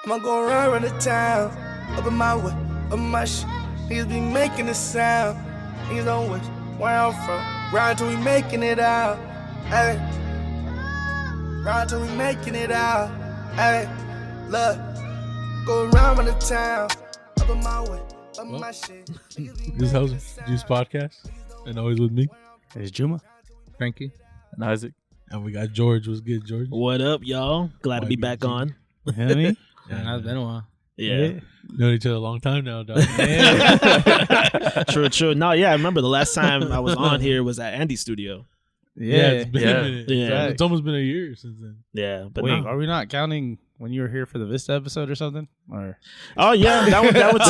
I'ma go run the town, up in my way, up my shit. Niggas be making a sound. Niggas don't wish where I'm from. Ride till we making it out. Hey. Ride till we making it out. Hey. Look. Go around the town, up in my way, up my shit. This is House Juice Podcast, and always with me. It's Juma, Frankie, and Isaac. And we got George. What's good, George? What up, y'all? Glad to be back on. You know what I mean? Yeah, it's been a while. Yeah. Known each other a long time now, dog. True. No, yeah, I remember the last time I was on here was at Andy's studio. It's been a minute. Yeah. It's almost been a year since then. Yeah, but Wait, no. are we not counting when you were here for the Vista episode or something? Or Oh yeah, that was I was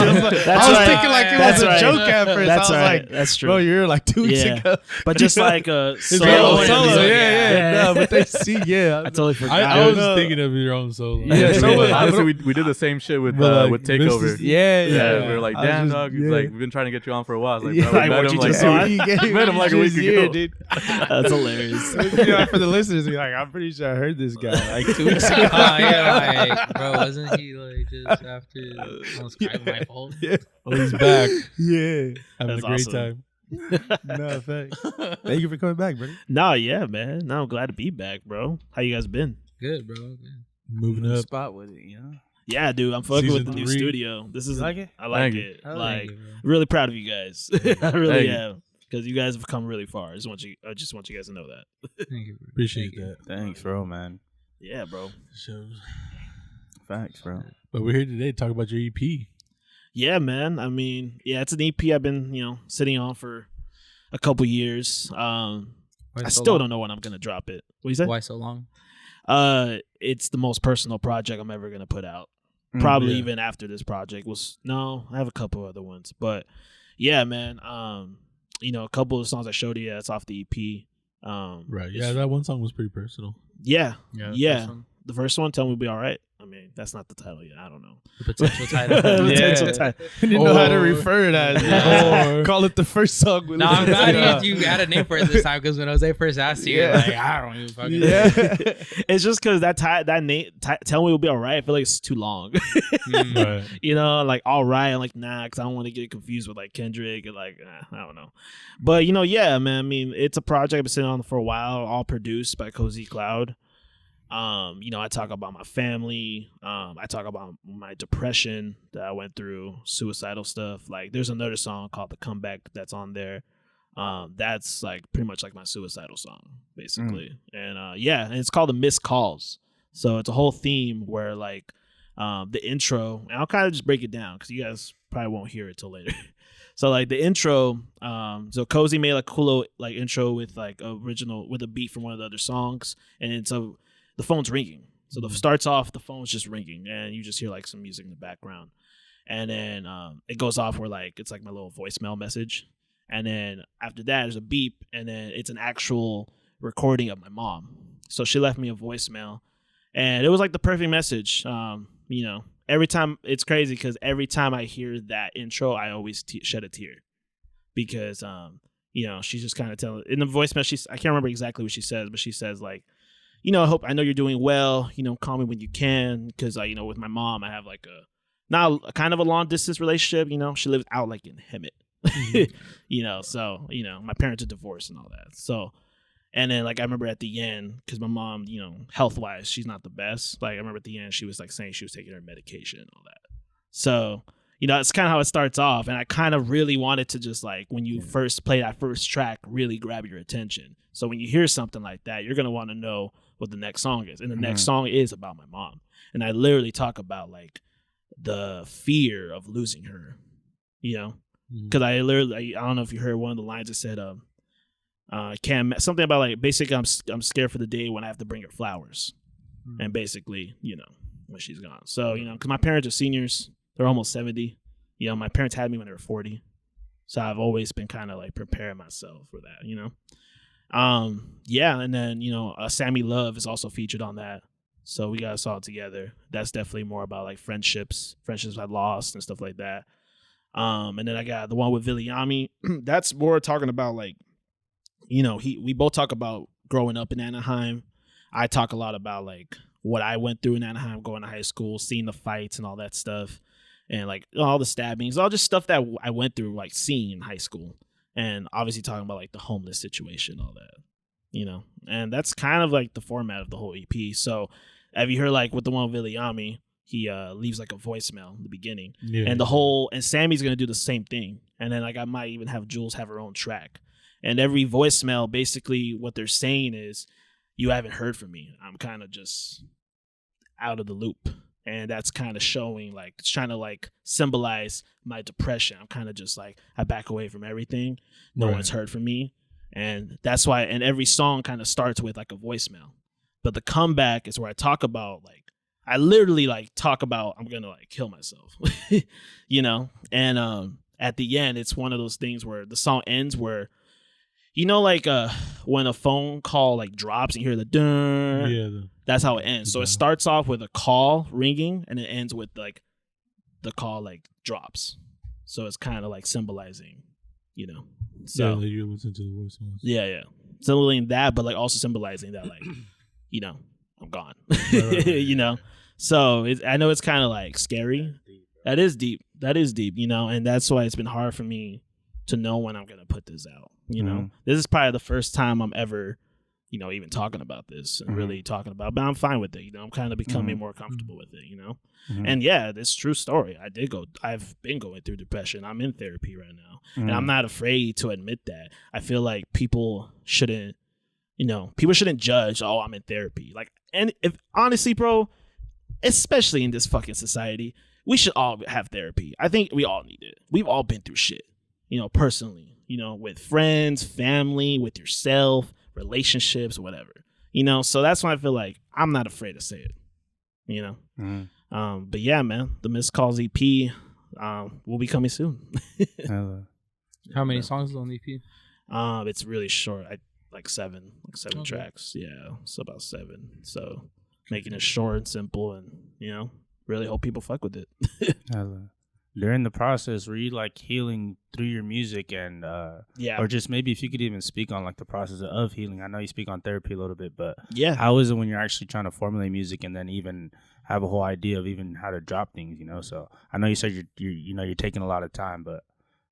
thinking like it was a joke at first. That's I was right. like, That's true. bro, you were like 2 weeks Yeah. ago. But just like Solo, episode. yeah. No, but they see, I totally forgot. I was thinking of your own solo. Yeah, honestly, we did the same shit with Takeover. Yeah. We were like, I was damn, just- dog. yeah. Like, we've been trying to get you on for a while. It's like, Yeah, bro, we like, met what him you like just 2 saw? weeks. Met him like a week ago. Dude. That's hilarious. You know, for the listeners, you're like, I'm pretty sure I heard this guy like 2 weeks ago. Like, bro, wasn't he like just after almost kind of my fault? Yeah. Oh, he's back. Yeah. Having That's a great awesome. time. No, thanks. Thank you for coming back, buddy. No, yeah, man. No, I'm glad to be back, bro. How you guys been? Good, bro. Good. Moving up. Spot with it, you know? Yeah, dude, I'm fucking with Season the new 3. studio. This is You like it? I like Thank it. I Like, it, bro. really proud of you guys. I really Thank you. am. Because you guys have come really far. I just want you guys to know that. Thank you, bro. Appreciate Thank you. that. Thanks, bro, man. Yeah, bro. Shows. Facts, bro. But we're here today to talk about your EP. Yeah, man. I mean, yeah, it's an EP I've been, sitting on for a couple years. Why I so still long? don't know when I'm gonna drop it. What do you say? Why so long? It's the most personal project I'm ever gonna put out. Probably yeah. even after this project I have a couple other ones, but yeah, man. A couple of songs I showed you, that's off the EP. Right. Yeah, that one song was pretty personal. Yeah. First one. The first one, Tell Me We'll Be Alright. I mean, that's not the title yet. I don't know. The potential title. Potential Yeah. title. I didn't know how to Or- refer to that. Or call it the first song. No, I'm glad you had a name for it this time because when Jose first asked you, Yeah. like, I don't even fucking know. Yeah. It's just because that name, Tell Me We'll Be Alright, I feel like it's too long. Right. Like all right, I'm like nah, because I don't want to get confused with like Kendrick and like I don't know. But yeah, man. I mean, it's a project I've been sitting on for a while, all produced by Cozy Cloud. I talk about my family. I talk about my depression that I went through, suicidal stuff. Like, there's another song called "The Comeback" that's on there. That's like pretty much like my suicidal song, basically. And and it's called "The Missed Calls." So it's a whole theme where like the intro, and I'll kind of just break it down because you guys probably won't hear it till later. So like the intro, so Cozy made like cool like intro with like original with a beat from one of the other songs, and so the phone's ringing. So the starts off, the phone's just ringing, and you just hear like some music in the background, and then it goes off where like it's like my little voicemail message, and then after that there's a beep, and then it's an actual recording of my mom. So she left me a voicemail, and it was like the perfect message. Every time it's crazy because every time I hear that intro, I always shed a tear because she's just kind of telling in the voicemail. I can't remember exactly what she says, but she says like, I know you're doing well. Call me when you can, because with my mom, I have like a kind of a long distance relationship. She lives out like in Hemet, So my parents are divorced and all that. So, and then like I remember at the end, because my mom, health wise, she's not the best. Like I remember at the end, she was like saying she was taking her medication and all that. So it's kind of how it starts off, and I kind of really wanted to just like when you first play that first track, really grab your attention. So when you hear something like that, you're gonna want to know what the next song is, and the next song is about my mom, and I literally talk about like the fear of losing her, because I don't know if you heard one of the lines that said something about like basically I'm scared for the day when I have to bring her flowers, and basically when she's gone. So because my parents are seniors, they're almost 70. My parents had me when they were 40, so I've always been kind of like preparing myself for that. And then Sammy Love is also featured on that, so we got us all together. That's definitely more about like friendships I lost and stuff like that. And then I got the one with Viliami. That's more talking about like we both talk about growing up in Anaheim. I talk a lot about like what I went through in Anaheim going to high school, seeing the fights and all that stuff, and like all the stabbings, all just stuff that I went through, like seeing in high school, and obviously talking about like the homeless situation, all that, you know. And that's kind of like the format of the whole EP. So have you heard like with the one with Viliami, he leaves like a voicemail in the beginning, and the whole, and Sammy's gonna do the same thing, and then like I might even have Jules have her own track, and every voicemail basically what they're saying is, you haven't heard from me, I'm kind of just out of the loop, and that's kind of showing like it's trying to like symbolize my depression. I'm kind of just like I back away from everything, no one's heard from me, and that's why. And every song kind of starts with like a voicemail, but the comeback is where I talk about like. I literally like talk about I'm gonna like kill myself, you know. And at the end, it's one of those things where the song ends where, you know, like when a phone call like drops and you hear the dun, that's how it ends. So it starts off with a call ringing and it ends with like the call like drops. So it's kind of like symbolizing, you know. So like you listen to the voicemails. Yeah, symbolizing that, but like also symbolizing that like, you know, I'm gone, you know. So I know it's kind of like scary. That is deep, you know, and that's why it's been hard for me to know when I'm gonna put this out. You know, this is probably the first time I'm ever, you know, even talking about this and really talking about. But I'm fine with it. You know, I'm kind of becoming more comfortable with it. You know, and yeah, this true story. I've been going through depression. I'm in therapy right now, and I'm not afraid to admit that. I feel like people shouldn't judge. Oh, I'm in therapy. Like, and if honestly, bro, especially in this fucking society, we should all have therapy. I think we all need it. We've all been through shit, you know, personally, you know, with friends, family, with yourself, relationships, whatever, you know. So that's why I feel like I'm not afraid to say it, you know. But yeah, man, the Missed Calls EP will be coming soon. How many songs is on the EP? It's really short. Like seven tracks. Yeah, it's about 7. So making it short and simple, and you know, really hope people fuck with it. During the process, were you like healing through your music, and or just maybe if you could even speak on like the process of healing? I know you speak on therapy a little bit, but how is it when you're actually trying to formulate music and then even have a whole idea of even how to drop things? You know, so I know you said you're taking a lot of time, but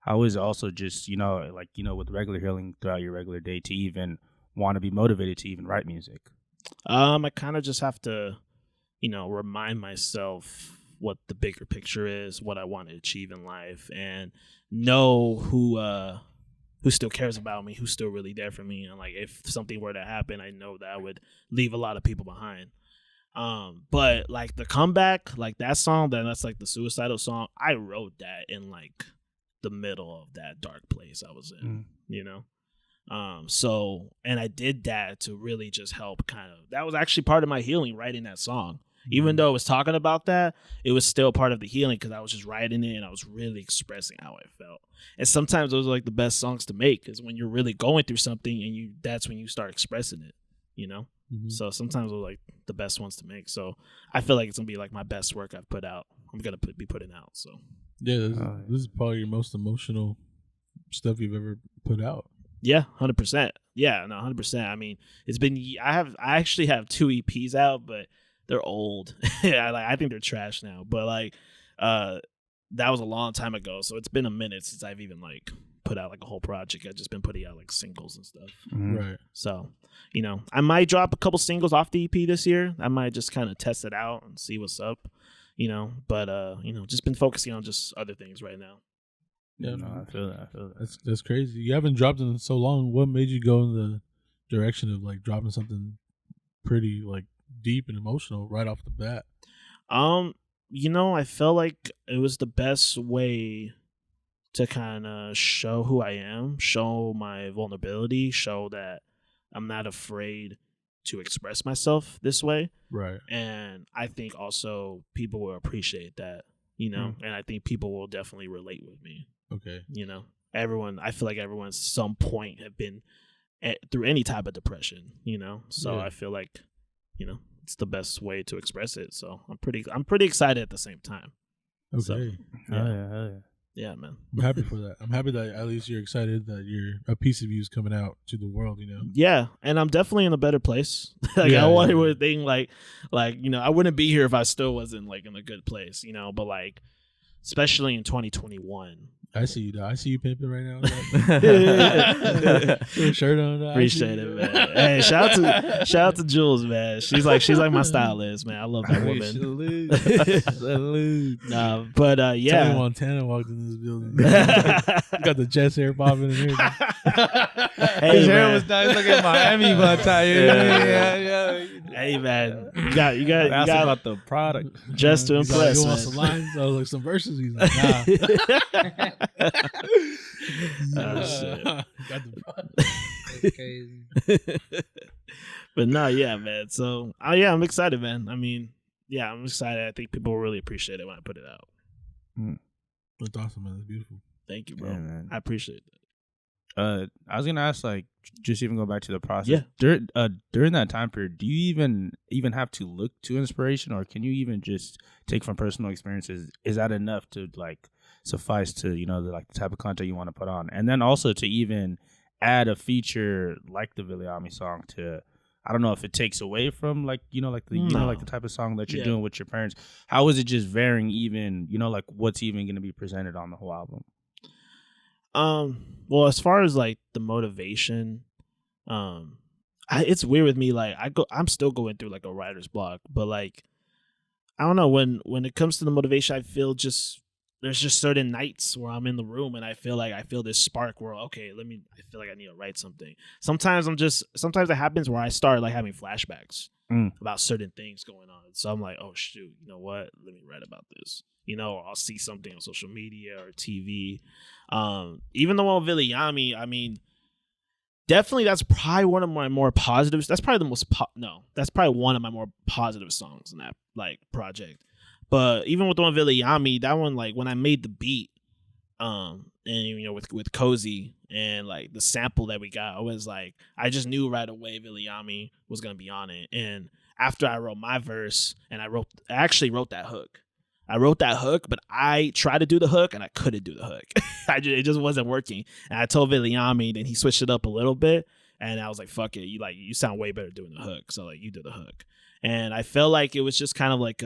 how is it also just, you know, like, you know, with regular healing throughout your regular day to even want to be motivated to even write music? I kind of just have to, you know, remind myself what the bigger picture is, what I want to achieve in life, and know who still cares about me, who's still really there for me. And like, if something were to happen, I know that I would leave a lot of people behind. But like the comeback, like that song, that's like the suicidal song. I wrote that in like the middle of that dark place I was in, you know? So, and I did that to really just help that was actually part of my healing, writing that song. Even though it was talking about that, it was still part of the healing because I was just writing it and I was really expressing how I felt. And sometimes those are like the best songs to make, is when you're really going through something and that's when you start expressing it, you know? So sometimes those are like the best ones to make. So I feel like it's gonna be like my best work I've put out. I'm gonna be putting out. So yeah, this is probably your most emotional stuff you've ever put out. Yeah, 100%. Yeah, no, 100%. I mean, it's been. I actually have 2 EPs out, but they're old. I think they're trash now. But like, that was a long time ago, so it's been a minute since I've even like put out like a whole project. I've just been putting out like singles and stuff. Right. So, you know, I might drop a couple singles off the EP this year. I might just kind of test it out and see what's up. You know, but you know, just been focusing on just other things right now. Yeah, no, I feel that. That's crazy. You haven't dropped in so long. What made you go in the direction of like dropping something pretty like deep and emotional right off the bat? You know, I felt like it was the best way to kind of show who I am, show my vulnerability, show that I'm not afraid to express myself this way. Right. And I think also people will appreciate that, you know, and I think people will definitely relate with me. Okay. You know, I feel like everyone at some point have been through any type of depression, you know? So I feel like, you know, it's the best way to express it. So I'm pretty excited at the same time. Okay. So, Hell yeah. Yeah, man. I'm happy for that. I'm happy that at least you're excited that a piece of you is coming out to the world, you know? Yeah, and I'm definitely in a better place. Like, Yeah, I would think like, you know, I wouldn't be here if I still wasn't, like, in a good place, you know? But, like, especially in 2021. I see you, though. I see you pimping right now. Shirt on. Appreciate it, man. Hey, shout out to Jules, man. She's like my stylist, man. I love that woman. Salute. Nah, but yeah. Tony Montana walked in this building. Got the chest hair popping in here. Hey, His hair man. was nice. Look at Miami one time. Yeah. Hey, man. You got Ask about the product. just to He's like, impress. you want Man. some lines? I was like, some verses. He's like, nah. Oh, shit. Got the product. That's crazy. But no, yeah, man. So, yeah, I'm excited, man. I mean, yeah, I'm excited. I think people will really appreciate it when I put it out. That's awesome, man. That's beautiful. Thank you, bro. Yeah, man. I appreciate that. I was gonna ask, like, just even go back to the process. Yeah. During that time period, do you even have to look to inspiration, or can you even just take from personal experiences? Is that enough to like suffice to, you know, the type of content you want to put on, and then also to even add a feature like the Viliami song to, I don't know if it takes away from like, you know, like the you know, like the type of song that you're doing with your parents. How is it just varying even, you know, like what's even going to be presented on the whole album? Well, as far as like the motivation, it's weird with me. Like I'm still going through like a writer's block, but like, I don't know, when it comes to the motivation, I feel there's just certain nights where I'm in the room and I feel this spark where, okay, I feel like I need to write something. Sometimes it happens where I start like having flashbacks about certain things going on. So I'm like, oh shoot, you know what? Let me write about this. You know, I'll see something on social media or TV. Even the one with Viliami, I mean, definitely that's probably one of my more positives. That's probably that's probably one of my more positive songs in that like project. But even with the one Viliami, that one, like when I made the beat, and you know, with Cozy and like the sample that we got, I was like, I just knew right away Viliami was gonna be on it. And after I wrote my verse, and I actually wrote that hook. I wrote that hook, but I tried to do the hook and I couldn't do the hook. It just wasn't working. And I told Viliami, then he switched it up a little bit, and I was like, "Fuck it, you sound way better doing the hook." So like, you do the hook, and I felt like it was just kind of like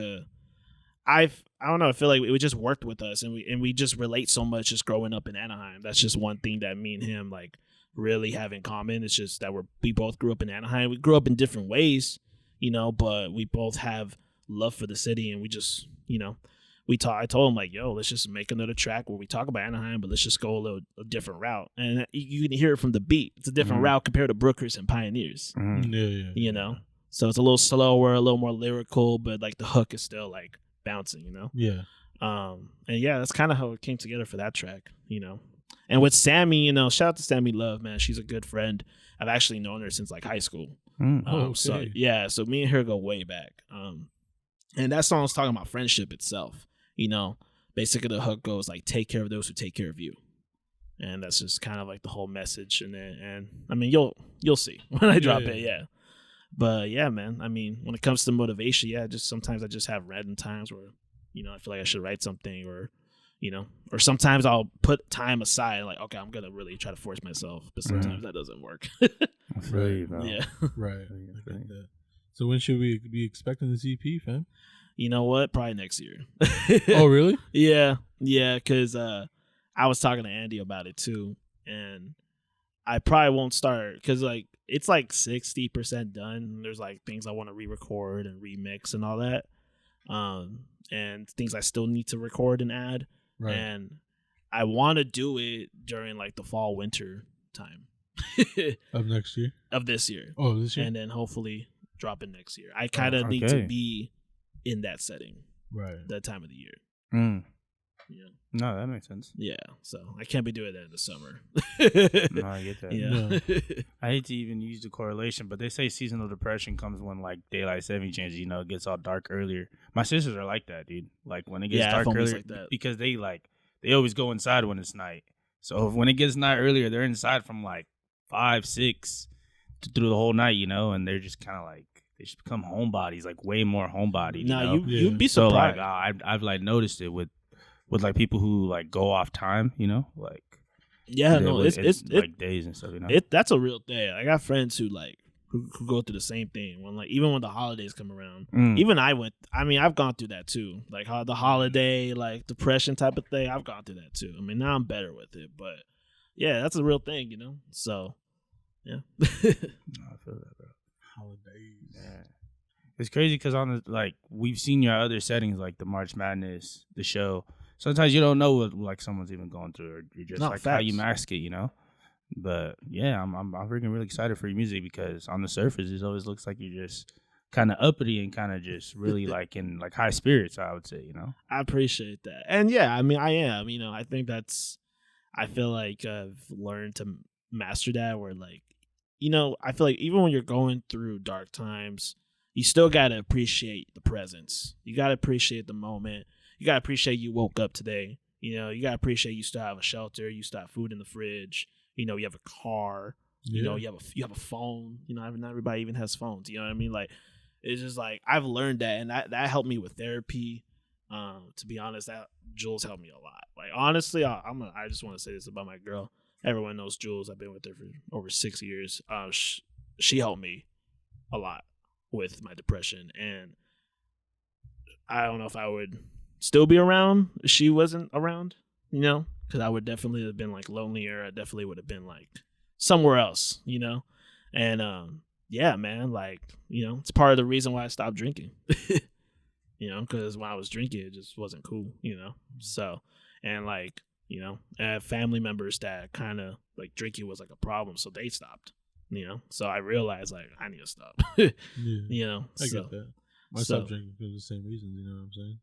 I don't know. I feel like it just worked with us, and we just relate so much just growing up in Anaheim. That's just one thing that me and him like really have in common. It's just that we both grew up in Anaheim. We grew up in different ways, you know, but we both have love for the city, and we just, you know, I told him like, yo, let's just make another track where we talk about Anaheim, but let's just go a different route. And you can hear it from the beat. It's a different route compared to Brookers and Pioneers. Yeah. You know? So it's a little slower, a little more lyrical, but like the hook is still like bouncing, you know? Yeah. And yeah, that's kind of how it came together for that track, you know? And with Sammy, you know, shout out to Sammy Love, man. She's a good friend. I've actually known her since like high school. Okay. So yeah, so me and her go way back. And that song's talking about friendship itself. You know, basically the hook goes like, take care of those who take care of you. And that's just kind of like the whole message. And I mean, you'll see when I drop it. Yeah. But yeah, man, I mean, when it comes to motivation, yeah, just sometimes I just have random times where, you know, I feel like I should write something, or, you know, or sometimes I'll put time aside, like, okay, I'm going to really try to force myself. But sometimes that doesn't work. Right. Yeah. Right. So when should we be expecting this EP, fam? You know what? Probably next year. Oh, really? Yeah, because I was talking to Andy about it too, and I probably won't start because like it's like 60% done. There's like things I want to re-record and remix and all that, and things I still need to record and add. Right. And I want to do it during like the fall winter time of next year, of this year. Oh, this year, and then hopefully drop it next year. I kind of need to be in that setting, right? That time of the year. Yeah. No, that makes sense. Yeah, so I can't be doing that in the summer. No, I get that. Yeah. I hate to even use the correlation, but they say seasonal depression comes when like daylight saving changes. You know, it gets all dark earlier. My sisters are like that, dude. Like when it gets dark earlier, like that. Because they always go inside when it's night. So when it gets night earlier, they're inside from like 5, 6 through the whole night. You know, and they're just kind of like. They should become homebodies, like way more homebodies. Nah, you know? You'd be surprised. So like, I've like noticed it with with like people who like go off time, like it's like days and stuff, that's a real thing. I got friends who like who go through the same thing when like even when the holidays come around. Even I've gone through that too, like how the holiday like depression type of thing. I've gone through that too. I mean, now I'm better with it, but yeah, that's a real thing, so yeah. No, I feel that, bro. Holidays. Yeah. It's crazy because on the like we've seen your other settings like the March Madness, the show. Sometimes you don't know what like someone's even going through, or you're just like how you mask it, But yeah, I'm freaking really excited for your music because on the surface it always looks like you're just kind of uppity and kind of just really like in like high spirits. I would say, I appreciate that, and yeah, I mean I am. I think I feel like I've learned to master that. Where like, I feel like even when you're going through dark times, you still gotta appreciate the presence. You gotta appreciate the moment. You gotta appreciate you woke up today. You gotta appreciate you still have a shelter. You still have food in the fridge. You have a car. Yeah. You have a phone. Not everybody even has phones. You know what I mean? Like, it's just like I've learned that, and that helped me with therapy. To be honest, that Jules helped me a lot. Like honestly, I just want to say this about my girl. Everyone knows Jules. I've been with her for over 6 years. She helped me a lot with my depression, and I don't know if I would still be around if she wasn't around, because I would definitely have been like lonelier. I definitely would have been like somewhere else, and yeah, man, like, it's part of the reason why I stopped drinking, because when I was drinking, it just wasn't cool, so, and like, I have family members that kind of like drinking was like a problem, so they stopped, so I realized like I need to stop, I so, get that. I stopped drinking for the same reasons, you know what I'm saying?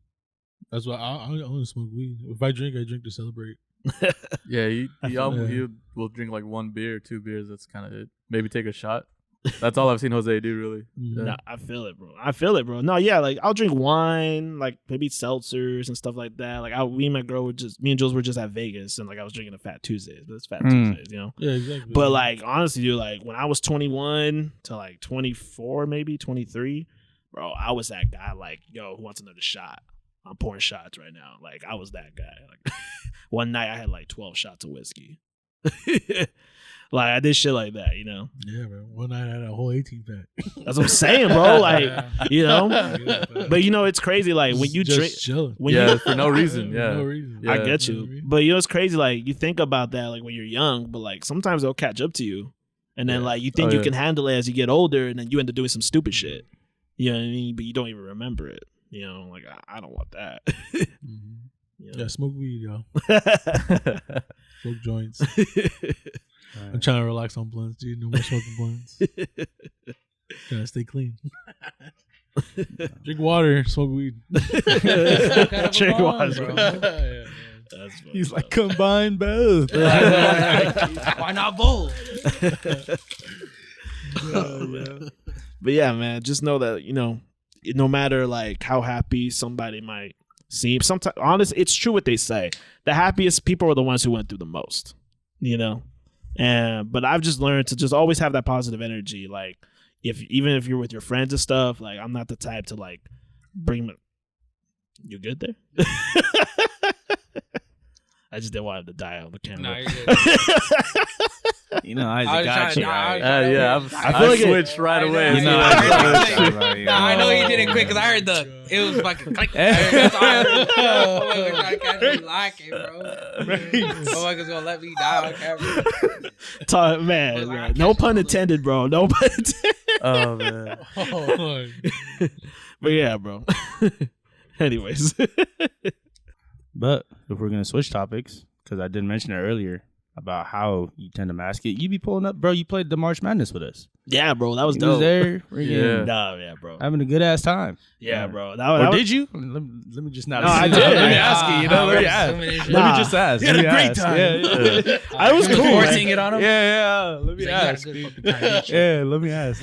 That's why I only smoke weed. If I drink to celebrate. Yeah, he will drink like 1 beer, 2 beers. That's kind of it. Maybe take a shot. That's all I've seen Jose do, really. Yeah. No, I feel it, bro. No, yeah, like I'll drink wine, like maybe seltzers and stuff like that. Like me and Jules were just at Vegas, and like I was drinking a Fat Tuesdays, but it's Fat Tuesdays, Yeah, exactly. But like honestly, dude, like when I was 21 to like 24, maybe 23, bro, I was that guy. Like, yo, who wants another shot? I'm pouring shots right now. Like I was that guy. Like one night I had like 12 shots of whiskey. Like I did shit like that, Yeah, man. One night I had a whole 18 pack. That's what I'm saying, bro. Like, But it's crazy. Like when you drink, chilling. For no reason. Yeah, no reason. I get you. But it's crazy. Like you think about that, like when you're young, but like sometimes they'll catch up to you, and then like you think you can handle it as you get older, and then you end up doing some stupid shit. You know what I mean? But you don't even remember it. Like I don't want that. Yeah, smoke weed, y'all. Smoke joints. I'm trying to relax on blunts, dude. No more smoking blunts. Trying to stay clean. Drink water, smoke weed. Drink water. He's like, combine both. Why not both? But yeah, man, just know that, no matter like how happy somebody might seem, sometimes, honestly, it's true what they say. The happiest people are the ones who went through the most, but I've just learned to just always have that positive energy. Like even if you're with your friends and stuff, like I'm not the type to like bring them. You good there? I just didn't want him to die on the camera. No, you're good. Isaac got you. I switched right away. I know he did it quick because I heard it was fucking click. That's all I heard. I can't like it, bro. Motherfuckers gonna let me die on camera. Man, no pun intended, bro. No pun intended. Oh man. But yeah, bro. Anyways. But if we're gonna switch topics, because I did mention it earlier about how you tend to mask it, you be pulling up, bro. You played the March Madness with us. Yeah, bro, that was dope. Was there? Yeah, bro, having a good ass time. Yeah, bro. Did you? Let me just not. No, I did. Let me ask you. Let me ask. Let me just ask. You had a great time. Yeah. I was cool. Forcing it on him. Yeah. Let me ask. Yeah, let me ask.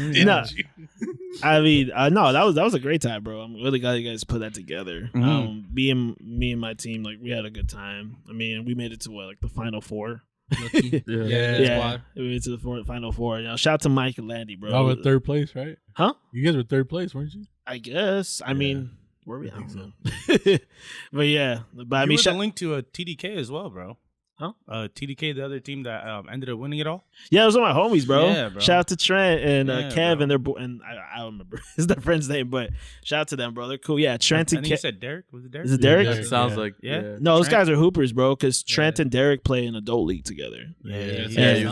I mean, no, that was a great time, bro. I'm really glad you guys put that together. Me and my team, like, we had a good time. I mean, we made it to like the Final Four. Yeah. We made it to the Final Four. Shout out to Mike and Landy, bro. Y'all were 3rd place, right? Huh? You guys were 3rd place, weren't you? I guess. I mean, Were we? I don't know. But yeah, but I mean, the link to a TDK as well, bro. Huh? TDK, the other team that ended up winning it all. Yeah, those are my homies, bro. Yeah, bro. Shout out to Trent and Kev bro. and and I don't remember is their friend's name, but shout out to them, bro. They're cool. Yeah, Trent and Kev. You said Derek? Was it Derek? Is it Derek? It sounds like No, those guys are hoopers, bro. Because Trent and Derek play in adult league together. And Kev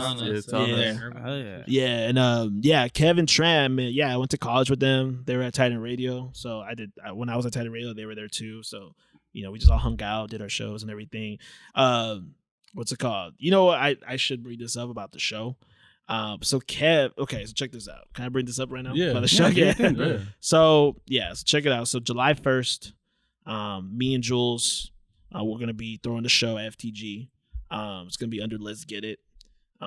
and Trent, man, I went to college with them. They were at Titan Radio, so when I was at Titan Radio, they were there too. So we just all hung out, did our shows and everything. What's it called? You know what? I should bring this up about the show. So Kev, okay, so check this out. Can I bring this up right now? Yeah. About the show? Yeah. So check it out. So July 1st, me and Jules, we're gonna be throwing the show at FTG. It's gonna be under Let's Get It,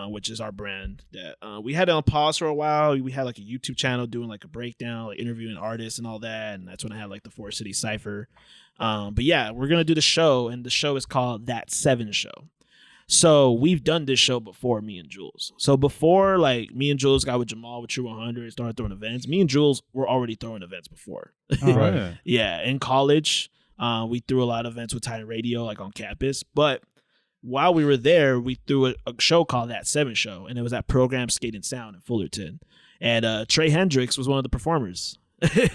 which is our brand that we had it on pause for a while. We had like a YouTube channel doing like a breakdown, like interviewing artists and all that, and that's when I had like the 4 City Cypher. But yeah, we're gonna do the show, and the show is called That 7 Show. So we've done this show before, me and Jules. So before, like, me and Jules got with Jamal with True 100, started throwing events. Me and Jules were already throwing events before. Right. Yeah, in college, we threw a lot of events with Titan Radio, like on campus. But while we were there, we threw a show called That 7 Show, and it was at Program Skate and Sound in Fullerton. And Trey Hendricks was one of the performers.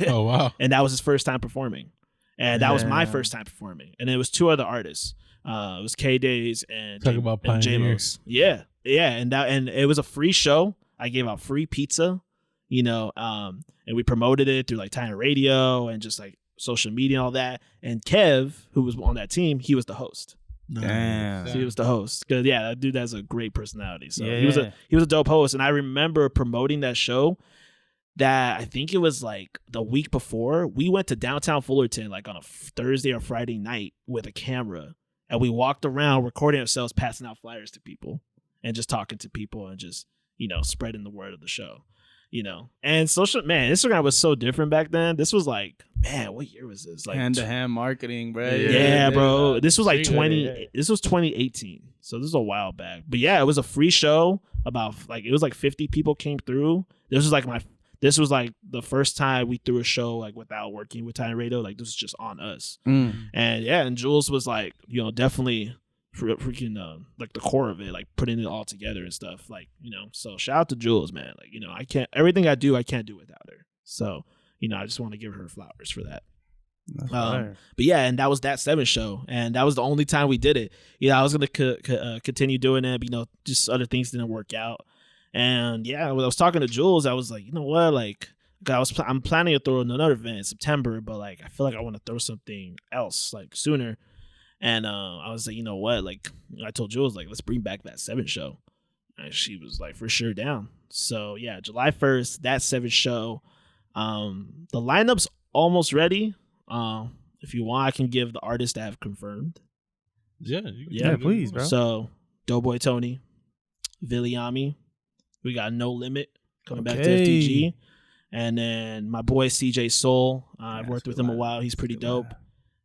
Oh, wow. And that was his first time performing. And that was my first time performing. And it was 2 other artists. It was K-Days and J-Los. Yeah. And it was a free show. I gave out free pizza, and we promoted it through like Titan Radio and just like social media and all that. And Kev, who was on that team, he was the host. Damn. So he was the host. Cause that dude has a great personality. So he was a dope host. And I remember promoting that show. That I think it was like the week before, we went to downtown Fullerton like on a Thursday or Friday night with a camera. And we walked around recording ourselves, passing out flyers to people and just talking to people and just, spreading the word of the show, And Instagram was so different back then. This was like, man, what year was this? Like hand-to-hand marketing, bro. Yeah, bro. This was like this was 2018. So this was a while back. But yeah, it was a free show about it was like 50 people came through. This was like the first time we threw a show like without working with Titan Radio. Like this was just on us. And Jules was like, definitely freaking like the core of it, like putting it all together and stuff. Like, so shout out to Jules, man. Like, everything I can't do without her. So, I just want to give her flowers for that. But yeah, and that was That 7 Show, and that was the only time we did it. I was gonna continue doing it, but just other things didn't work out. And yeah, when I was talking to Jules, I was like, you know what, like I'm planning to throw another event in September, but like I feel like I want to throw something else like sooner. And I was like, you know what, like I told Jules, like, let's bring back That 7 Show. And she was like, for sure down. So yeah, July 1st, That 7 Show. The lineup's almost ready. If you want, I can give the artists that have confirmed. Yeah, please, bro. So Doughboy Tony, Viliami. We got No Limit coming back to FTG. And then my boy CJ Soul. I've worked with him a while. He's pretty dope.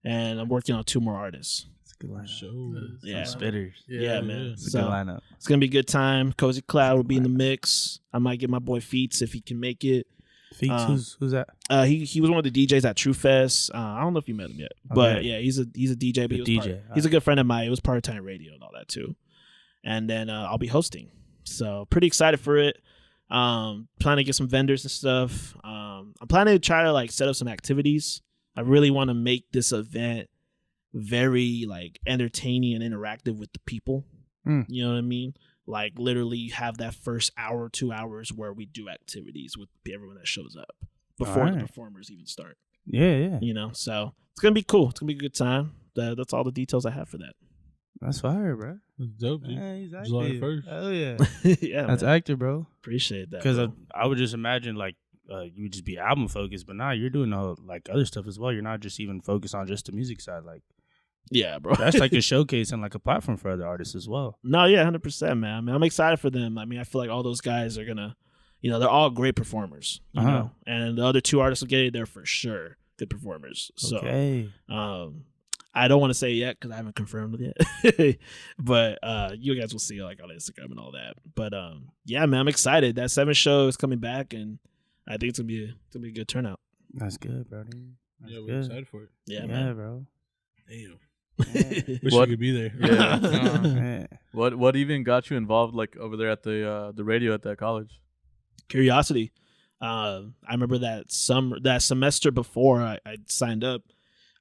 And I'm working on 2 more artists. It's a good lineup. Yeah. Spitters. Yeah, man. It's a good lineup. It's going to be a good time. Cozy Cloud will be in the mix. I might get my boy Feats if he can make it. Feats, who's that? He was one of the DJs at True Fest. I don't know if you met him yet. But yeah, he's a DJ. But he's a good friend of mine. It was part of Time Radio and all that too. And then I'll be hosting. So pretty excited for it. Planning to get some vendors and stuff. I'm planning to try to like set up some activities. I really want to make this event very like entertaining and interactive with the people. You know what I mean? Like literally have that first hour, 2 hours where we do activities with everyone that shows up before the performers even start. Yeah. So it's gonna be cool. It's gonna be a good time. That's all the details I have for that. That's fire, bro. That's dope, dude. Yeah, he's active. July 1st. Oh yeah. Yeah, that's active, bro. Appreciate that. Because I would just imagine like you would just be album focused, but now you're doing all like other stuff as well. You're not just even focused on just the music side. Like, yeah, bro. That's like a showcase and like a platform for other artists as well. No, yeah, 100%, man. I mean, I'm excited for them. I mean, I feel like all those guys are gonna, they're all great performers. You know, and the other 2 artists will get it. They're for sure good performers. So, I don't want to say yet because I haven't confirmed it yet. But you guys will see like on Instagram and all that. But yeah, man, I'm excited. That 7 show is coming back, and I think it's gonna be a good turnout. That's good, bro. Yeah, we're excited for it. Yeah, man. bro. Damn. Yeah. Wish you could be there. Yeah. Man. What even got you involved like over there at the radio at that college? Curiosity. I remember that semester before I signed up,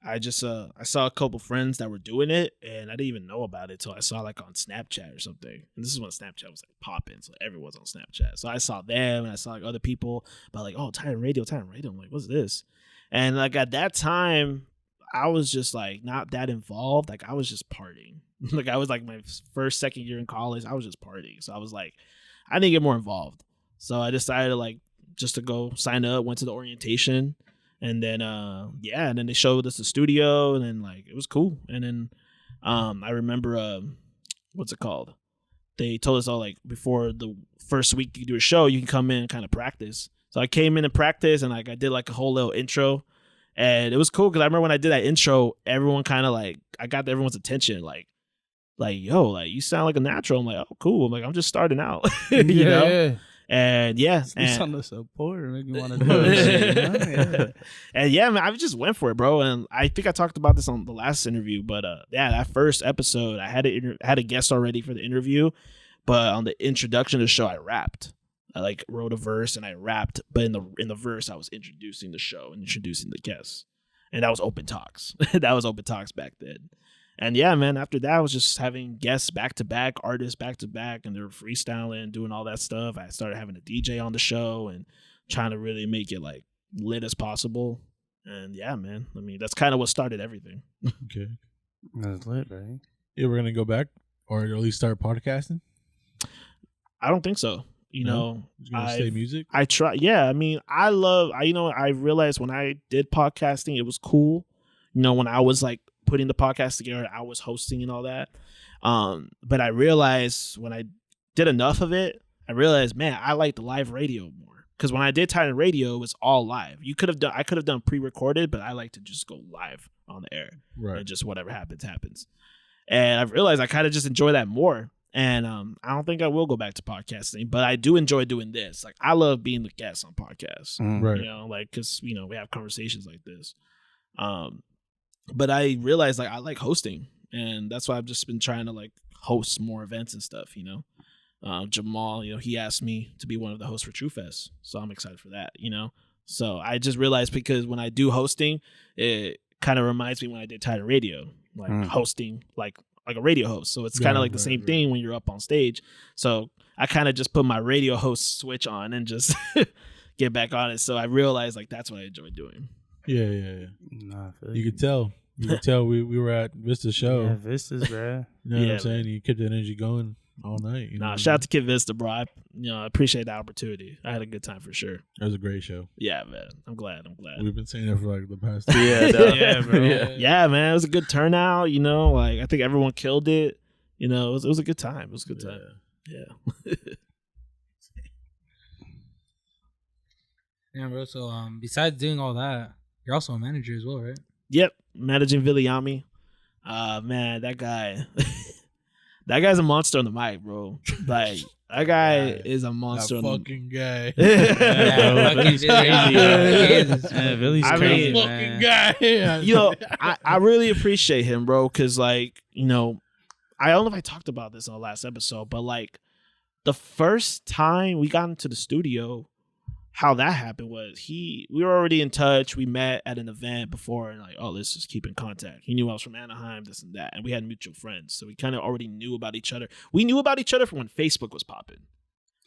I just I saw a couple friends that were doing it, and I didn't even know about it till I saw like on Snapchat or something. And this is when Snapchat was like popping, so everyone's on Snapchat. So I saw them, and I saw like other people about like, oh, Titan Radio. I'm like, what's this? And like at that time, I was just like not that involved. Like I was just partying. Like I was like my second year in college, I was just partying. So I was like, I need to get more involved. So I decided to like just to go sign up. Went to the orientation. And then, and then they showed us the studio, and then like it was cool. And then, I remember, what's it called? They told us all like before the first week you do a show, you can come in and kind of practice. So I came in and practice, and like I did like a whole little intro, and it was cool because I remember when I did that intro, everyone kind of like I got everyone's attention, like yo, like you sound like a natural. I'm like, oh cool. I'm like, I'm just starting out, you know. Yeah. And it's on the support, make me want to do it. And yeah, man, I just went for it, bro. And I think I talked about this on the last interview, but that first episode, I had a guest already for the interview, but on the introduction to the show, I rapped. I like wrote a verse and I rapped, but in the verse, I was introducing the show and introducing the guests, and that was open talks. That was open talks back then. And yeah, man, after that, I was just having guests back to back, artists back to back, and they were freestyling, doing all that stuff. I started having a DJ on the show and trying to really make it like lit as possible. And yeah, man, I mean, that's kind of what started everything. Okay. That's lit, right? Yeah, we're going to go back or at least start podcasting? I don't think so. You know, you're gonna stay music? I try. Yeah, I mean, I realized when I did podcasting, it was cool. You know, when I was like putting the podcast together, I was hosting and all that. But I realized when I did enough of it, I realized, man, I like the live radio more. Because when I did Titan Radio, it was all live. I could have done pre-recorded, but I like to just go live on the air. Right. And just whatever happens. And I've realized I kind of just enjoy that more. And I don't think I will go back to podcasting, but I do enjoy doing this. Like I love being the guest on podcasts. Right. You know, like because you know we have conversations like this. But I realized like I like hosting, and that's why I've just been trying to like host more events and stuff, you know. Jamal, you know, he asked me to be one of the hosts for True Fest, so I'm excited for that, you know. So I just realized because when I do hosting, it kind of reminds me when I did Titan Radio, like hosting like a radio host. So it's kind of like the same thing when you're up on stage. So I kind of just put my radio host switch on and just get back on it. So I realized like that's what I enjoy doing. Yeah. Nah, you could tell. You could tell we were at Vista's show. Yeah, Vista's, bro. You know what I'm saying? You kept the energy going all night. You know shout out to Kid Vista, bro. I appreciate the opportunity. I had a good time for sure. It was a great show. Yeah, man. I'm glad. We've been saying that for like the past yeah, bro. Yeah, man. It was a good turnout, you know. Like I think everyone killed it. You know, it was a good time. It was a good time. Yeah. Yeah, bro. So besides doing all that, you're also a manager as well, right? Yep. Managing Viliami. Man, that guy that guy's a monster on the mic, bro. Like that guy is a monster. That fucking guy. Billy's crazy, man. Fucking guy. You know, I really appreciate him, bro, because like, you know, I don't know if I talked about this on the last episode, but like the first time we got into the studio, how that happened was we were already in touch. We met at an event before and like, oh, let's just keep in contact. He knew I was from Anaheim, this and that. And we had mutual friends. So we kind of already knew about each other. We knew about each other from when Facebook was popping.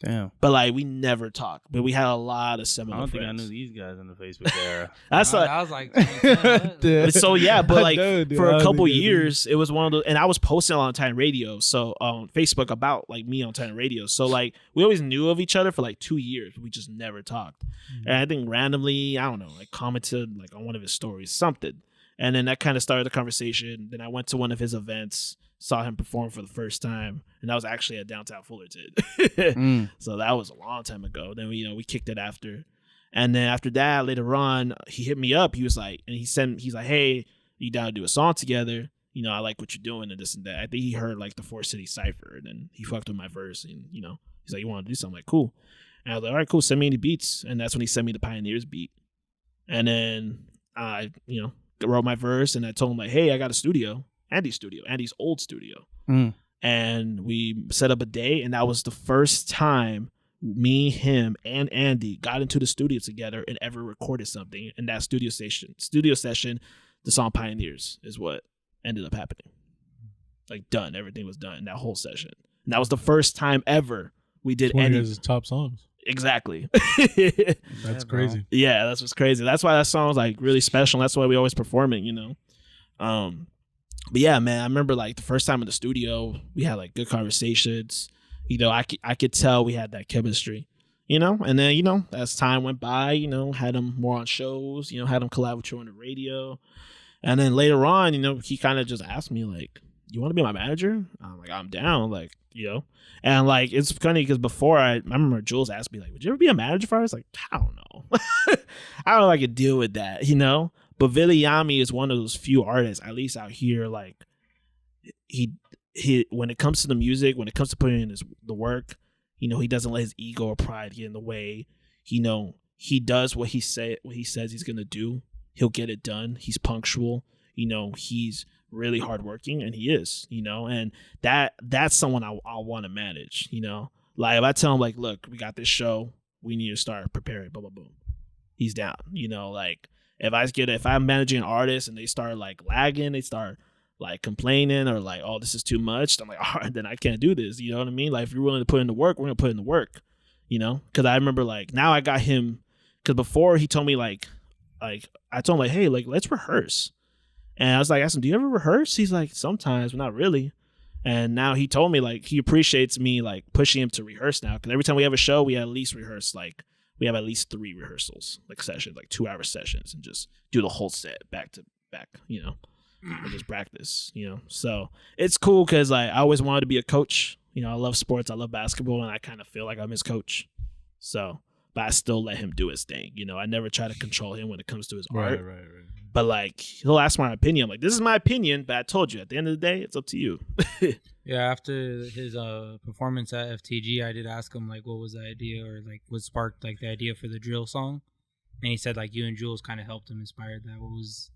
Damn. But like we never talked. But we had a lot of similar friends. I don't think I knew these guys in the Facebook era. That's like I was like, so yeah, but like for a couple years, it was one of the, and I was posting on Titan Radio, so on Facebook about like me on Titan Radio. So like we always knew of each other for like 2 years, but we just never talked. And I think randomly, I don't know, like commented like on one of his stories, something. And then that kind of started the conversation. Then I went to one of his events, saw him perform for the first time, and that was actually at downtown Fullerton. So that was a long time ago. Then we kicked it after, and then after that, later on, he hit me up. He was like, and he's like, hey, you down to do a song together? You know, I like what you're doing and this and that. I think he heard like the Four City Cypher, and then he fucked with my verse, and you know, he's like, you want to do something? Like, cool. And I was like, all right, cool. Send me any beats, and that's when he sent me the Pioneers beat, and then I, wrote my verse, and I told him like, hey, I got a studio, Andy's old studio. And we set up a day, and that was the first time me, him, and Andy got into the studio together and ever recorded something. In that studio session, the song Pioneers is what ended up happening. Like, done. Everything was done in that whole session. And that was the first time ever we did any of his top songs. Exactly. That's crazy. Yeah, that's what's crazy. That's why that song was like really special. That's why we always perform it, But yeah, man, I remember like the first time in the studio, we had like good conversations. I could tell we had that chemistry, and then, as time went by, had him more on shows, had him collab with you on the radio. And then later on, he kind of just asked me like, you want to be my manager? I'm like, I'm down. Like, and like, it's funny because before I remember Jules asked me like, would you ever be a manager for us? Like, I don't know. I don't know if I could deal with that, But Billy Yami is one of those few artists, at least out here, like he when it comes to the music, when it comes to putting in the work, he doesn't let his ego or pride get in the way. He does what he says he's gonna do. He'll get it done. He's punctual. He's really hardworking, and he is. And that's someone I want to manage. Like if I tell him like, look, we got this show, we need to start preparing. Boom, boom, boom. He's down. Like. If I'm managing an artist and they start like lagging, they start like complaining or like, oh, this is too much, I'm like, all right, then I can't do this. You know what I mean? Like if you're willing to put in the work, we're gonna put in the work. Because I remember like now I got him. Because before he told me like I told him like, hey, like let's rehearse. And I was like, asked him, do you ever rehearse? He's like, sometimes, but not really. And now he told me like he appreciates me like pushing him to rehearse now. Because every time we have a show, we at least rehearse like. We have at least 3 rehearsals, like sessions, like 2-hour sessions, and just do the whole set back to back, and just practice, So it's cool because I always wanted to be a coach. I love sports, I love basketball, and I kind of feel like I'm his coach. So, but I still let him do his thing. I never try to control him when it comes to his art. Right. But like he'll ask my opinion. I'm like, this is my opinion, but I told you at the end of the day, it's up to you. Yeah, after his performance at FTG, I did ask him like what was the idea or like what sparked like the idea for the drill song, and he said like you and Jules kind of helped him inspire that. What was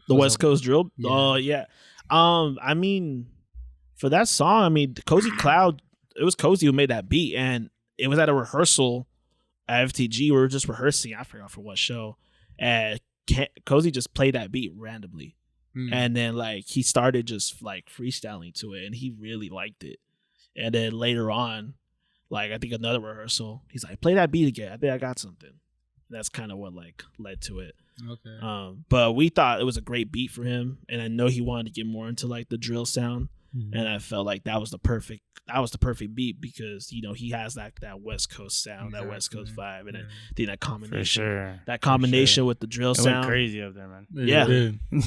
the West Coast drill? Yeah. Oh yeah. I mean, for that song, Cozy Cloud, it was Cozy who made that beat, and it was at a rehearsal at FTG. We were just rehearsing. I forgot for what show, and Cozy just played that beat randomly. And then like he started just like freestyling to it, and he really liked it. And then later on, like I think another rehearsal, he's like, play that beat again. I think I got something. That's kind of what like led to it. Okay. But we thought it was a great beat for him, and I know he wanted to get more into like the drill sound. And I felt like that was the perfect beat because he has that West Coast sound, that West Coast vibe, and I think that combination with the drill sound went crazy up there, man. Yeah,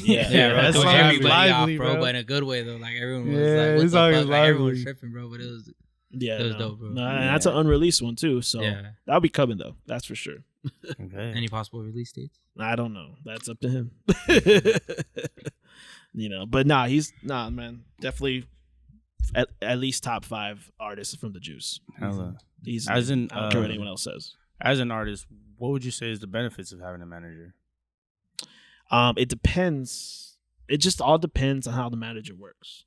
yeah, bro. Everybody off, bro, but in a good way though. Like everyone was like, what the fuck? Like, everyone was tripping, bro, but it was dope, bro. No, that's an unreleased one too, so that'll be coming though. That's for sure. Okay. Any possible release dates? I don't know. That's up to him. But man, definitely at least top 5 artists from the Juice. Hella. I don't care what anyone else says. As an artist, what would you say is the benefits of having a manager? It depends. It just all depends on how the manager works,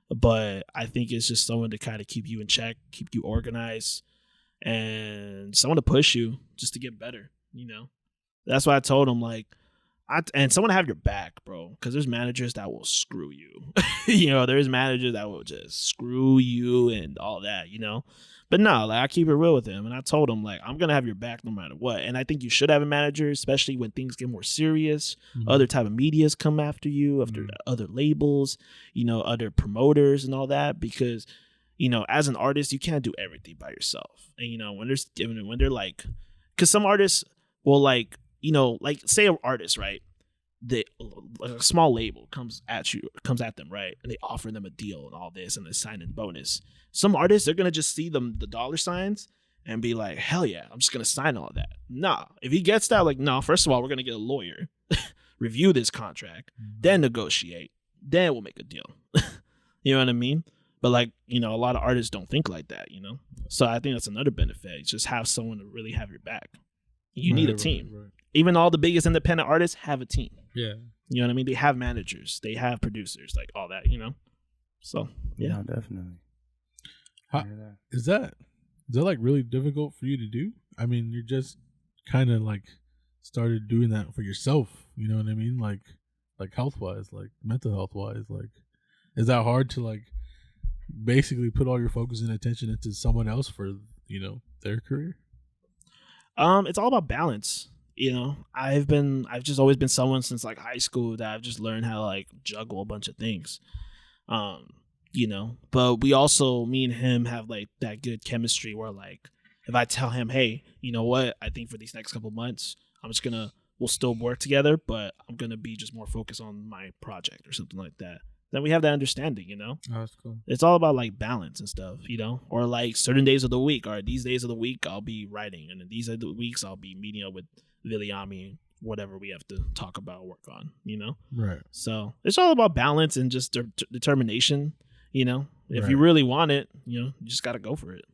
But I think it's just someone to kind of keep you in check, keep you organized, and someone to push you just to get better, That's why I told him like, and someone to have your back, bro, because there's managers that will screw you. There's managers that will just screw you and all that, But no, like I keep it real with him, and I told him like I'm gonna have your back no matter what. And I think you should have a manager, especially when things get more serious. Other type of medias come after you, after other labels, other promoters and all that, because as an artist you can't do everything by yourself. And when they're like, because some artists will like. Like say an artist, right? A small label comes at them, right? And they offer them a deal and all this and a sign-in bonus. Some artists, they're going to just see the dollar signs and be like, hell yeah, I'm just going to sign all that. Nah, if he gets that, like, no, first of all, we're going to get a lawyer, review this contract, then negotiate, then we'll make a deal. You know what I mean? But like, a lot of artists don't think like that, So I think that's another benefit. Just have someone to really have your back. You need a team. Right. Even all the biggest independent artists have a team. Yeah. You know what I mean? They have managers. They have producers, like all that, you know? So, yeah. Definitely. Is that like really difficult for you to do? I mean, you just kind of like started doing that for yourself. You know what I mean? Like health wise, like mental health wise, like is that hard to like basically put all your focus and attention into someone else for, you know, their career? It's all about balance. You know, I've just always been someone since like high school that I've just learned how to like juggle a bunch of things. You know, but we also, me and him have like that good chemistry where like if I tell him, hey, you know what, I think for these next couple months, we'll still work together, but I'm gonna be just more focused on my project or something like that. Then we have that understanding, you know? Oh, that's cool. It's all about like balance and stuff, you know? Or like certain days of the week, or these days of the week I'll be writing, and then these are the weeks I'll be meeting up with Viliami, whatever we have to talk about, work on, you know? Right. So it's all about balance and just determination, you know? If Right. you really want it, you know, you just got to go for it.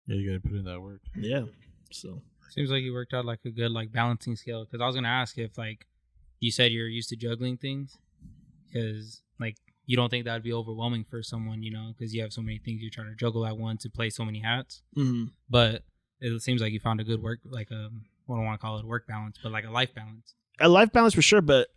Yeah, you got to put in that work. Yeah. So seems like you worked out like a good like balancing skill. Because I was gonna ask if like you said you're used to juggling things, because like you don't think that would be overwhelming for someone, you know, because you have so many things you're trying to juggle at once to play so many hats. mm-hmm. But it seems like you found a good work, like I don't want to call it a work balance, but like a life balance. A life balance for sure, but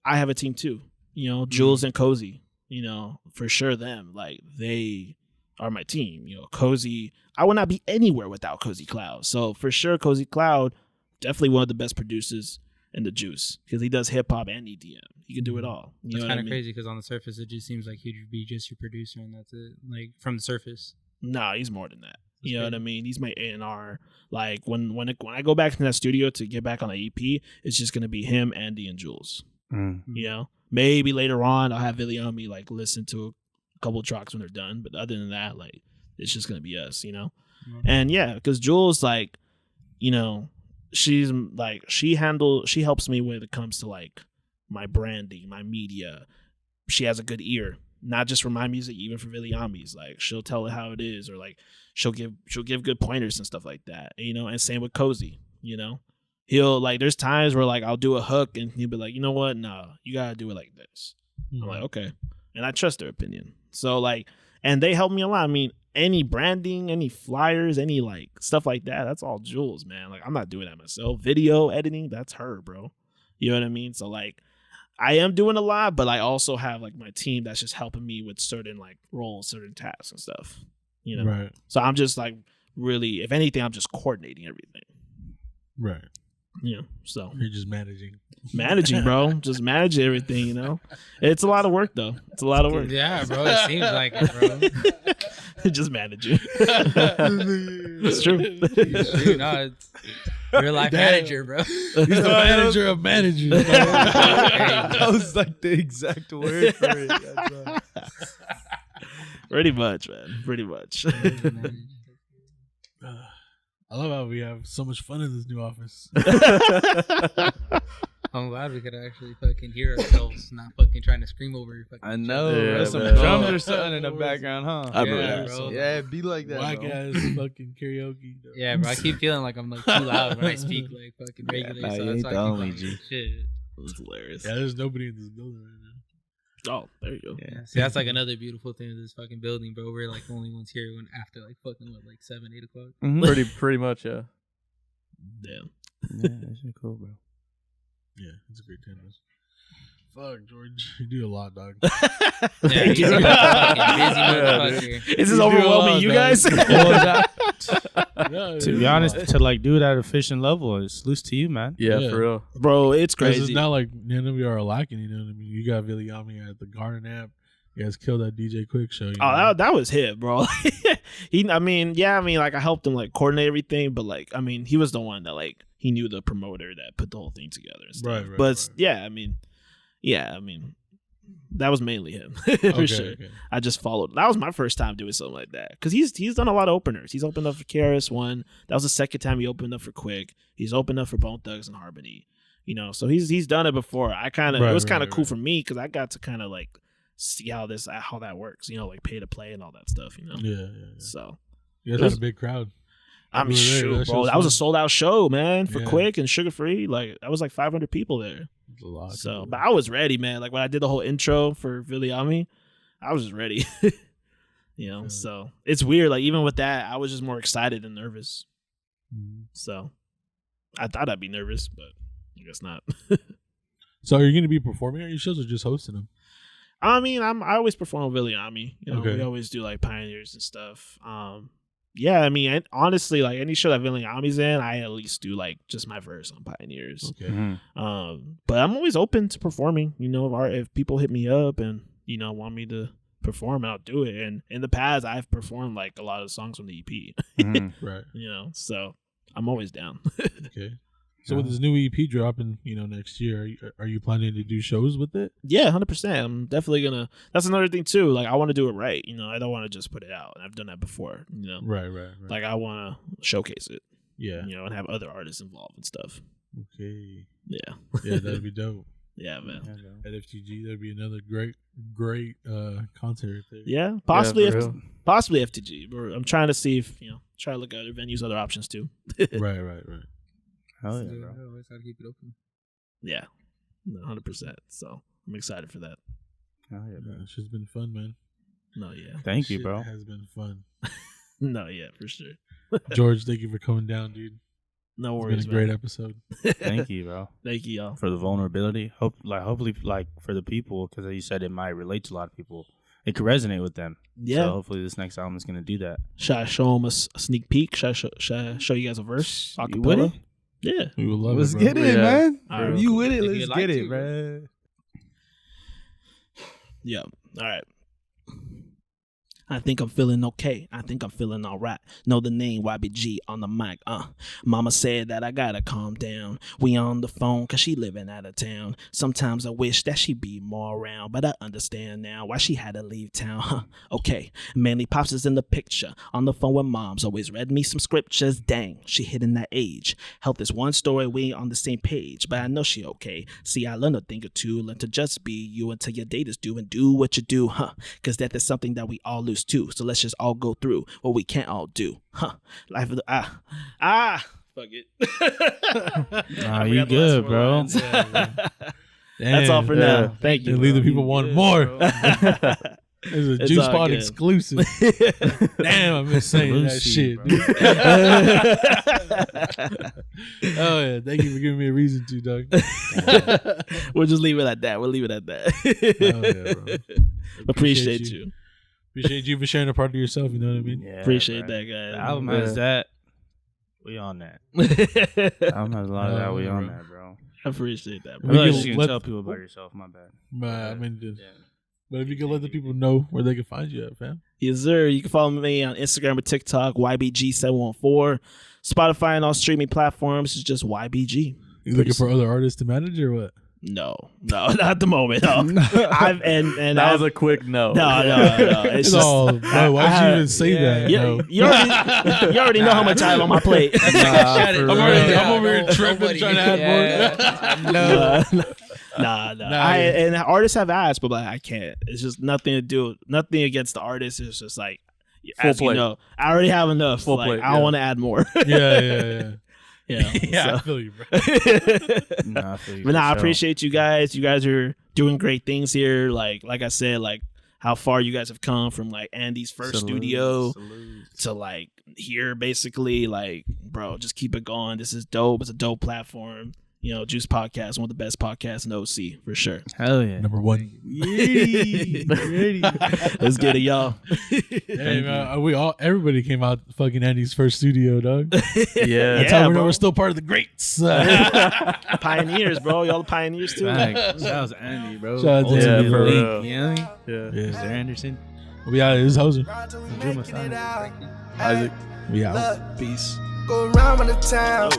I have a team too. You know, Jules and Cozy, you know, for sure them. Like they are my team. You know, Cozy, I would not be anywhere without Cozy Cloud. So for sure, Cozy Cloud, definitely one of the best producers in the juice because he does hip hop and EDM. He can do it all. You That's know kind what I of mean? crazy because on the surface it just seems like he'd be just your producer and that's it. Like from the surface. Nah, he's more than that. That's You know crazy. what I mean? He's my A&R. Like when I go back to that studio to get back on the EP, it's just gonna be him, Andy, and Jules. You know, maybe later on I'll have Viliami like listen to a couple tracks when they're done, but other than that, like it's just gonna be us. You know, and yeah, because Jules, like, you know, she's like she helps me when it comes to like my branding, my media. She has a good ear. Not just for my music, even for Viliami's. Like she'll tell it how it is, or like she'll give good pointers and stuff like that. You know, and same with Cozy. You know, he'll like there's times where like I'll do a hook and he'll be like, you know what, no, you gotta do it like this. I'm like, okay, and I trust their opinion. So like, and they help me a lot. I mean, any branding, any flyers, any like stuff like that, that's all Jules, man. Like I'm not doing that myself. Video editing, that's her, bro. You know what I mean? So like, I am doing a lot, but I also have like my team that's just helping me with certain like roles, certain tasks and stuff. You know, Right. So I'm just like really, if anything, I'm just coordinating everything. Right. You know, so You're just managing, bro, just manage everything. You know, it's a lot of work though. It's a lot of work. Yeah, bro. It seems like it, bro. Just managing. It's true. No, it's real life manager, bro. He's the manager of managers. That was like the exact word for it. Pretty much, man. Pretty much. I love how we have so much fun in this new office. I'm glad we could actually fucking hear ourselves, not fucking trying to scream over your fucking. I know. Yeah, There's some man. drums or something in the background, huh? I Yeah, remember bro. Yeah, it be like that. Whack Bro. ass fucking karaoke. Yeah, bro. I keep feeling like I'm like too loud when I speak like fucking regularly. nah, So you that's ain't why the I keep only calling G. it shit. That's hilarious. Yeah, there's nobody in this building right now. Oh, there you go. Yeah. See, that's like another beautiful thing of this fucking building, bro. We're like the only ones here when after like fucking what, like 7, 8 o'clock. Mhm. Pretty much, yeah. Damn. Yeah, that's cool, bro. Yeah, it's a great tennis. Fuck, George, you do a lot, dog. Yeah, he's a fucking busy motherfucker. Is this overwhelming you guys? To be honest, to like do it at a efficient level, it's loose to you, man. Yeah, Yeah. for real. Bro, it's Because crazy. it's not like none of you are lacking, you know what I mean? You got Viliami at the Garden app. You guys killed that DJ Quick show. You Oh, know? that was him, bro. Like I helped him like coordinate everything, but like, I mean, he was the one that like he knew the promoter that put the whole thing together and stuff. Right, but right. yeah, I mean, that was mainly him for Okay, sure. okay. I just followed. That was my first time doing something like that because he's done a lot of openers. He's opened up for KRS-One. That was the second time he opened up for Quick. He's opened up for Bone Thugs and Harmony. You know, so he's done it before. It was kind of cool for me because I got to kind of like see how that works. You know, like pay to play and all that stuff. You know, Yeah. so You guys had a big crowd. I mean, shoot, bro, that was a sold out show, man, for Quick and Sugar Free. Like, that was like 500 people there. That's a lot. So, but I was ready, man. Like when I did the whole intro for Viliami, I was just ready. So it's weird. Like even with that, I was just more excited than nervous. So I thought I'd be nervous, but I guess not. So are you going to be performing at your shows or just hosting them? I mean, I always perform with Viliami. We always do like Pioneers and stuff. Yeah, I mean, honestly, like any show that Viliami's in, I at least do like just my verse on Pioneers. Okay. But I'm always open to performing. If people hit me up and want me to perform, I'll do it. And in the past, I've performed like a lot of songs from the EP. Right. So I'm always down. Okay. So with this new EP dropping, next year, are you planning to do shows with it? Yeah, 100%. I'm definitely gonna. That's another thing too. Like I want to do it right. I don't want to just put it out. And I've done that before. Right. Like I want to showcase it. Yeah. And have other artists involved and stuff. Okay. Yeah. Yeah, that'd be dope. Yeah, man. At FTG, that'd be another great concert there. Yeah, possibly FTG. I'm trying to see if try to look at other venues, other options too. Right. Hell yeah, bro. Always gotta keep it open. Yeah, 100%. So I'm excited for that. Hell yeah, bro. It's just been fun, man. No, yeah. Thank you, bro. It has been fun. No, yeah, for sure. George, thank you for coming down, dude. No worries. It's been a great episode. Thank you, bro. Thank you, y'all, for the vulnerability. Hopefully, for the people, because you said it might relate to a lot of people. It could resonate with them. Yeah. So hopefully, this next album is gonna do that. Should I show them a sneak peek? Should I show you guys a verse? Acapella? Yeah. We would love Let's it, bro. get it, man. Right, you cool. with it? If Let's get it, bro. Yeah. All right. I think I'm feeling okay. I think I'm feeling all right. Know the name YBG on the mic. Mama said that I gotta calm down. We on the phone cause she living out of town. Sometimes I wish that she be more around, but I understand now why she had to leave town. Okay, Manly Pops is in the picture. On the phone with moms, always read me some scriptures. Dang, she hitting that age. Health is one story, we ain't on the same page, but I know she okay. See, I learned a thing or two. Learn to just be you until your date is due and do what you do, cause death is something that we all lose too. So let's just all go through what we can't all do. Life of the fuck it. Nah, you good, bro. That's all for now. Thank you. Leave the people wanting more. There's a Juice Spot exclusive. Damn, I miss saying that shit. Oh yeah, thank you for giving me a reason to, dog. We'll just leave it at that. We'll leave it at that. Oh, yeah, bro. Appreciate you. Appreciate you for sharing a part of yourself. You know what I mean? Yeah, appreciate bro. that, guy. The album has that. We on that. The album has a lot of that. We on that, bro. I appreciate that, I bro. feel like you can tell people about yourself. My bad. I mean, but if you can let the people know where they can find you at, fam. Yes, sir. You can follow me on Instagram or TikTok, YBG714. Spotify and all streaming platforms is just YBG. You looking for other artists to manage or what? No, not at the moment. No. That was a quick no. No. It's just, bro, why'd you even say that? You already know how much I have on my plate. I'm over here tripping, trying to add more. No. And artists have asked, but I can't. It's just nothing to do. Nothing against the artist. It's just like, as you know, I already have enough. I don't want to add more. Yeah. Yeah, I feel you, bro. I feel you. But I appreciate you guys. You guys are doing great things here. Like I said, like how far you guys have come from like Andy's first studio to like here, basically. Like, bro, just keep it going. This is dope. It's a dope platform. Juice Podcast, one of the best podcasts in OC for sure. Hell yeah. Number one. Let's get it, y'all. Hey, man, everybody came out fucking Andy's first studio, dog. Yeah. That's how we know we're still part of the greats. Pioneers, bro. Y'all the pioneers too. Shout out to Andy, bro. Shout out to Andy, for real. You know? Yeah. Mr. Anderson. We out. This is Hoser. Isaac. We out. Peace. Go around the town,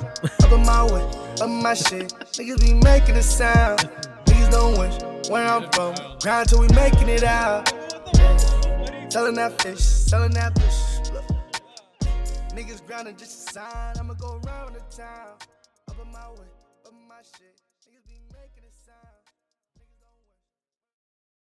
up in my way, up my shit. Niggas be making a sound. Niggas don't wish where I'm from. Grind till we making it out. Selling that fish, selling that fish. Look. Niggas grinding just a sign. I'ma go around the town, up in my way, up my shit. Niggas be making a sound.